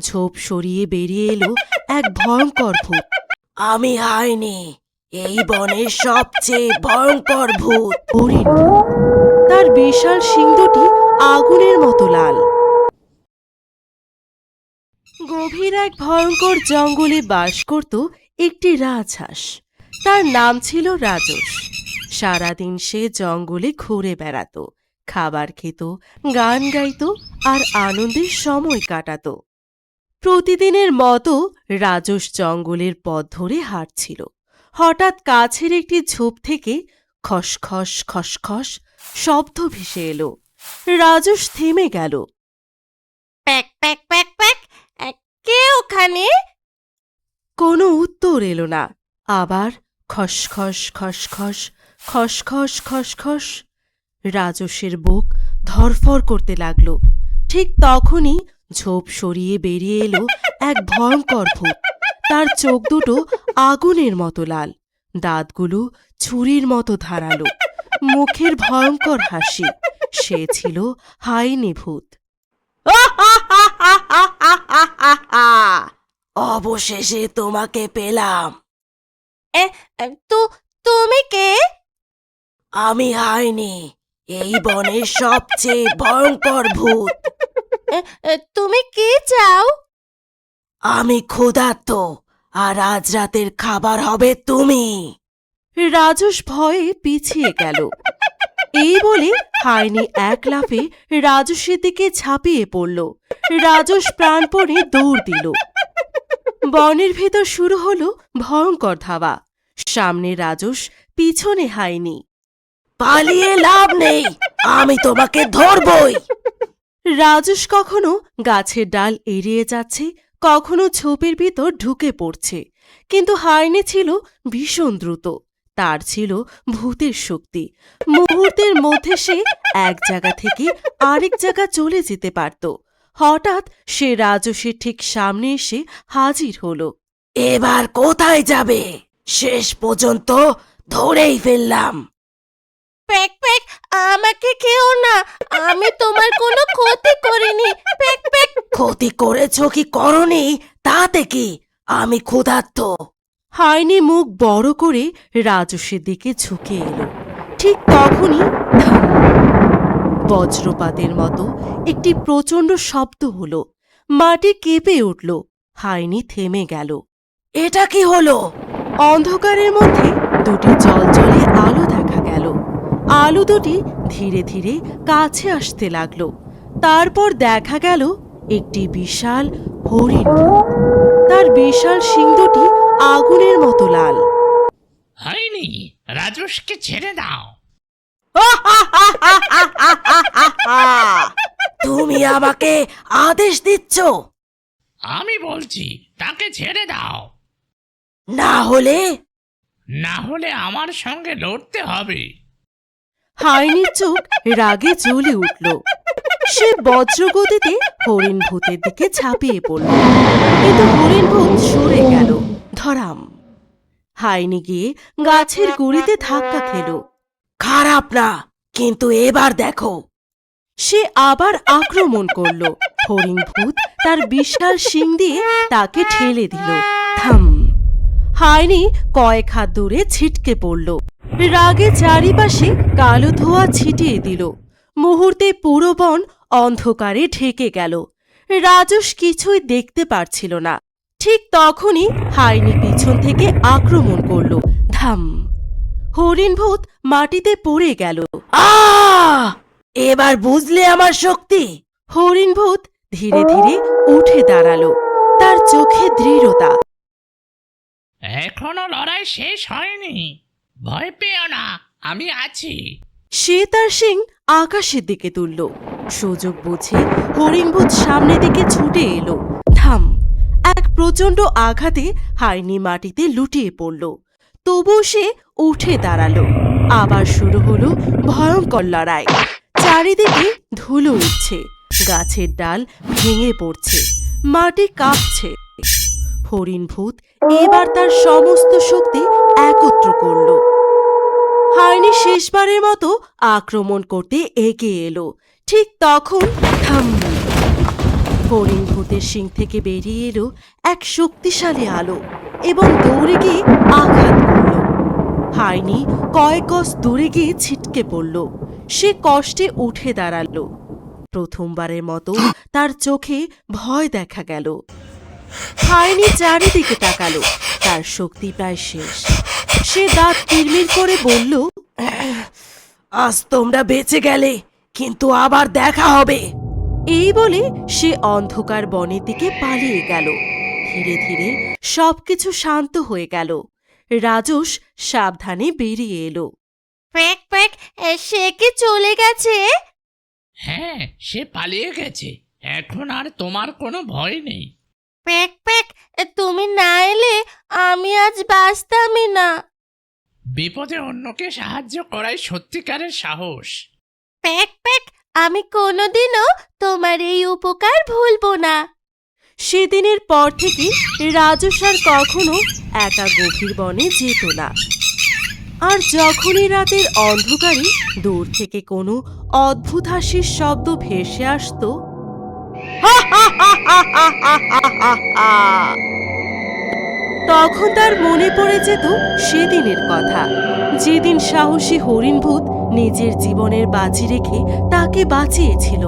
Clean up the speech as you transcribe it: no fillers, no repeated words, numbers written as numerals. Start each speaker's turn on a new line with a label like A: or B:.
A: ঝোপ সরিয়ে বেরিয়ে এলো এক ভয়ঙ্কর ভূত। আমি হাইনি, এই বনের সবচেয়ে ভয়ঙ্কর ভূত। হরিণ ভূত। তার বিশাল শিং দুটি আগুনের মতো লাল। গভীর এক ভয়ঙ্কর জঙ্গলে বাস করত একটি রাজহাঁস। তার নাম ছিল রাজস। সারাদিন সে জঙ্গলে ঘুরে বেড়াত, খাবার খেত, গান গাইত আর আনন্দের সময় কাটাত। প্রতিদিনের মতো রাজস জঙ্গলের পথ ধরে হাঁটছিল। হঠাৎ কাছের একটি ঝোপ থেকে খসখস খসখস শব্দ ভেসে এলো। রাজস থেমে গেল।
B: প্যাক প্যাক প্যাক প্যাক, কে ওখানে?
A: কোনো উত্তর এলো না। আবার খসখস খসখস খসখস খসখস। রাজসের বুক ধরফর করতে লাগল। ঠিক তখনই ঝোপ সরিয়ে বেরিয়ে এলো এক ভয়ঙ্কর ভূত। তার চোখ দুটো আগুনের মতো লাল, দাঁতগুলো ছুরির মতো ধারালো, মুখের ভয়ঙ্কর হাসি। সে ছিল হাইনি ভূত। অবশেষে তোমাকে পেলাম।
B: তুমি কে?
A: আমি হাইনি, এই বনের সবচেয়ে ভয়ঙ্কর ভূত।
B: তুমি কি চাও?
A: আমি ক্ষুধার্ত, আর আজ রাতের খাবার হবে তুমি। রাজস ভয়ে পিছিয়ে গেল। এই বলে হাইনি এক লাফে রাজসের দিকে ঝাঁপিয়ে পড়ল। রাজস প্রাণপণে দৌড় দিল। বনের ভেতর শুরু হলো ভয়ঙ্কর ধাওয়া। সামনে রাজস, পিছনে হাইনি। পালিয়ে লাভ নেই, আমি তোমাকে ধরবই। রাজস কখনো গাছের ডাল এড়িয়ে যাচ্ছে, কখনো ঝোপের ভিতর ঢুকে পড়ছে। কিন্তু হাইনি ছিল ভীষণ দ্রুত। তার ছিল ভূতের শক্তি। মুহূর্তের মধ্যে সে এক জায়গা থেকে আরেক জায়গা চলে যেতে পারত। হঠাৎ সে রাজসের ঠিক সামনে এসে হাজির হল। এবার কোথায় যাবে? শেষ পর্যন্ত ধরেই ফেললাম।
B: প্যাক প্যাক, আমাকে খেও না, আমি তোমার কোনো ক্ষতি করিনি। Pack pack.
A: ক্ষতি করেছ কি করনি তাতে কি, আমি ক্ষুধার্ত। হাইনি মুখ বড় করে রাজসের দিকে ঝুঁকে এলো। ঠিক তখনই ধাম! বজ্রপাতের মতো একটি প্রচণ্ড শব্দ হলো। মাটি কেঁপে উঠল। হাইনি থেমে গেল। এটা কি হলো? অন্ধকারের মধ্যে দুটি জলজলে আলো দেখা গেল। আলো দুটি ধীরে ধীরে কাছে আসতে লাগলো। তারপর দেখা গেল একটি বিশাল হরিণ ভূত। তার বিশাল শিং দুটি আগুনের মতো লাল।
C: হয়নি, রাজসকে ছেড়ে দাও।
A: তুমি আমাকে আদেশ দিচ্ছ?
C: আমি বলছি তাকে ছেড়ে দাও,
A: না হলে?
C: না হলে আমার সঙ্গে লড়তে হবে।
A: হাইনির চোখ রাগে জ্বলে উঠল। সে বজ্রগতিতে হরিণ ভূতের দিকে ঝাঁপিয়ে পড়ল। কিন্তু হরিণ ভূত সরে গেল। ধরাম! হাইনি গিয়ে গাছের গুড়িতে ধাক্কা খেল। খারাপ না, কিন্তু এবার দেখো। সে আবার আক্রমণ করল। হরিণ ভূত তার বিশাল শিং দিয়ে তাকে ঠেলে দিল। থাম! হাইনি কয়েক হাত দূরে ছিটকে পড়ল। রাগে চারিপাশে কালো ধোঁয়া ছিটিয়ে দিল। মুহূর্তে পুরো বন অন্ধকারে ঢেকে গেল। রাজস কিছুই দেখতে পারছিল না। ঠিক তখনই হাইনি পিছন থেকে আক্রমণ করল। ধাম! হরিণ ভূত মাটিতে পড়ে গেল। এবার বুঝলে আমার শক্তি? হরিণ ভূত ধীরে ধীরে উঠে দাঁড়ালো। তার চোখে দৃঢ়তা।
C: এখনো লড়াই শেষ হয়নি, ভয় পেও না, আমি আছি।
A: সে তার শিং আকাশের দিকে তুলল। সুযোগ বুঝে হরিণভূত সামনে দিকে ছুটে এলো। থাম! এক প্রচণ্ড আঘাতে হাইনি মাটিতে লুটিয়ে পড়ল। তবু সে উঠে দাঁড়ালো। আবার শুরু হলো ভয়ঙ্কর লড়াই। চারিদিকে ধুলো উঠছে, গাছের ডাল ভেঙে পড়ছে, মাটি কাঁপছে। হরিণভূত এবার তার সমস্ত শক্তি একত্র করল। হাইনি শেষবারের মতো আক্রমণ করতে এগিয়ে এলো। ঠিক তখন থাম! হরিণ ভূতের শিং থেকে বেরিয়ে এলো এক শক্তিশালী আলো এবং দৌড়ে গিয়ে আঘাত করল। হাইনি কয়েক গজ দূরে গিয়ে ছিটকে পড়ল। সে কষ্টে উঠে দাঁড়ালো। প্রথমবারের মতো তার চোখে ভয় দেখা গেল। হাইনি চারিদিকে তাকালো। তার শক্তি প্রায় শেষ। সে দাঁত কিরমির করে বলল, আজ তোমরা বেঁচে গেলে, কিন্তু আবার দেখা হবে। এই বলে সে অন্ধকার বনের দিকে পালিয়ে গেল। ধীরে ধীরে সবকিছু শান্ত হয়ে গেল। রাজস সাবধানে বেরিয়ে এলো।
B: প্যাক প্যাক, সে কি চলে গেছে?
C: হ্যাঁ, সে পালিয়ে গেছে। এখন আর তোমার কোনো ভয় নেই।
B: প্যাক প্যাক, তুমি না এলে আমি আজ বাঁচতামই না।
C: বিপদে অন্যকে সাহায্য করাই সত্যিকারের সাহস।
B: প্যাক প্যাক, আমি কোনোদিনও তোমার এই উপকার ভুলবো না।
A: সেদিনের পর থেকে রাজস আর কখনো একা গভীর বনে যেত না। আর যখনই রাতের অন্ধকারে দূর থেকে কোনো অদ্ভুত হাসির শব্দ ভেসে আসতো, তখন তার মনে পড়ে যেত সেদিনের কথা, যেদিন সাহসী হরিণভূত নিজের জীবনের বাজি রেখে তাকে বাঁচিয়েছিল।